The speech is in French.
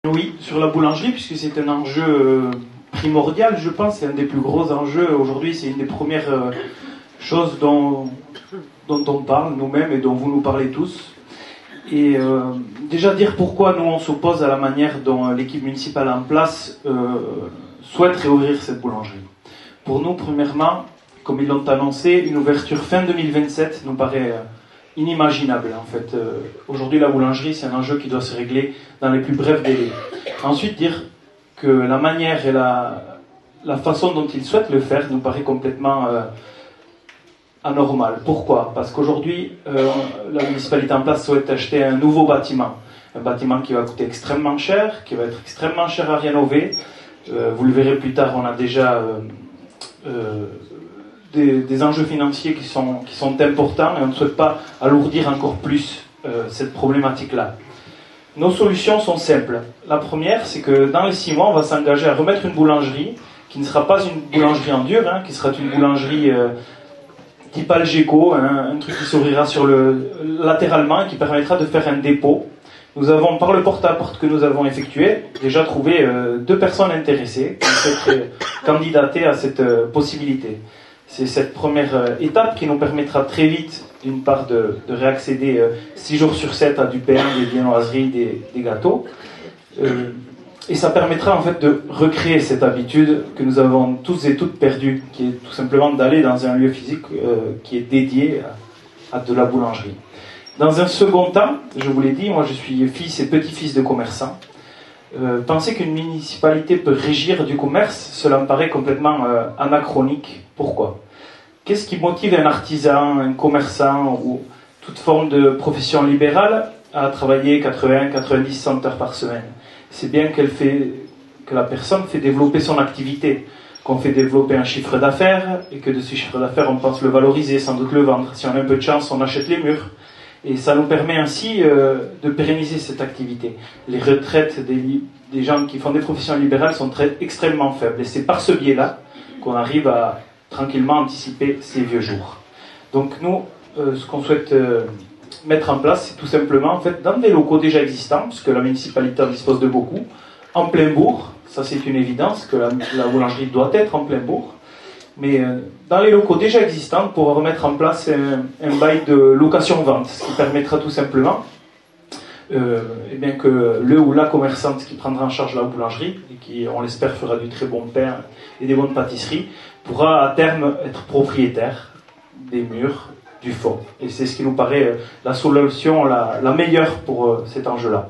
Oui, sur la boulangerie, puisque c'est un enjeu primordial, je pense, c'est un des plus gros enjeux aujourd'hui, c'est une des premières choses dont on parle nous-mêmes et dont vous nous parlez tous. Et déjà dire pourquoi nous on s'oppose à la manière dont l'équipe municipale en place souhaite réouvrir cette boulangerie. Pour nous, premièrement, comme ils l'ont annoncé, une ouverture fin 2027 nous paraît inimaginable en fait. Aujourd'hui, la boulangerie, c'est un enjeu qui doit se régler dans les plus brefs délais. Ensuite, dire que la manière et la façon dont ils souhaitent le faire nous paraît complètement anormal. Pourquoi? Parce qu'aujourd'hui, la municipalité en place souhaite acheter un nouveau bâtiment. Un bâtiment qui va coûter extrêmement cher, qui va être extrêmement cher à rénover. Vous le verrez plus tard, on a déjà des enjeux financiers qui sont importants et on ne souhaite pas alourdir encore plus cette problématique-là. Nos solutions sont simples. La première, c'est que dans les 6 mois, on va s'engager à remettre une boulangerie qui ne sera pas une boulangerie en dur, qui sera une boulangerie type Algeco, un truc qui s'ouvrira latéralement et qui permettra de faire un dépôt. Nous avons, par le porte-à-porte que nous avons effectué, déjà trouvé 2 personnes intéressées qui souhaiteraient candidater à cette possibilité. C'est cette première étape qui nous permettra très vite, d'une part, de réaccéder 6 jours sur 7 à du pain, des viennoiseries, des gâteaux. Et ça permettra en fait de recréer cette habitude que nous avons tous et toutes perdue, qui est tout simplement d'aller dans un lieu physique qui est dédié à de la boulangerie. Dans un second temps, je vous l'ai dit, moi je suis fils et petit-fils de commerçants. Penser qu'une municipalité peut régir du commerce, cela me paraît complètement anachronique. Pourquoi? Qu'est-ce qui motive un artisan, un commerçant ou toute forme de profession libérale à travailler 80-90, 100 heures par semaine? C'est bien que la personne fait développer son activité, qu'on fait développer un chiffre d'affaires et que de ce chiffre d'affaires on pense le valoriser, sans doute le vendre. Si on a un peu de chance, on achète les murs. Et ça nous permet ainsi de pérenniser cette activité. Les retraites des gens qui font des professions libérales sont extrêmement faibles. Et c'est par ce biais-là qu'on arrive à tranquillement anticiper ces vieux jours. Donc nous, ce qu'on souhaite mettre en place, c'est tout simplement, en fait, dans des locaux déjà existants, puisque la municipalité en dispose de beaucoup, en plein bourg, ça c'est une évidence, que la boulangerie doit être en plein bourg, mais dans les locaux déjà existants, pour remettre en place un bail de location-vente, ce qui permettra tout simplement eh bien que le ou la commerçante qui prendra en charge la boulangerie, et qui, on l'espère, fera du très bon pain et des bonnes pâtisseries, pourra à terme être propriétaire des murs, du fond. Et c'est ce qui nous paraît la solution la meilleure pour cet enjeu-là.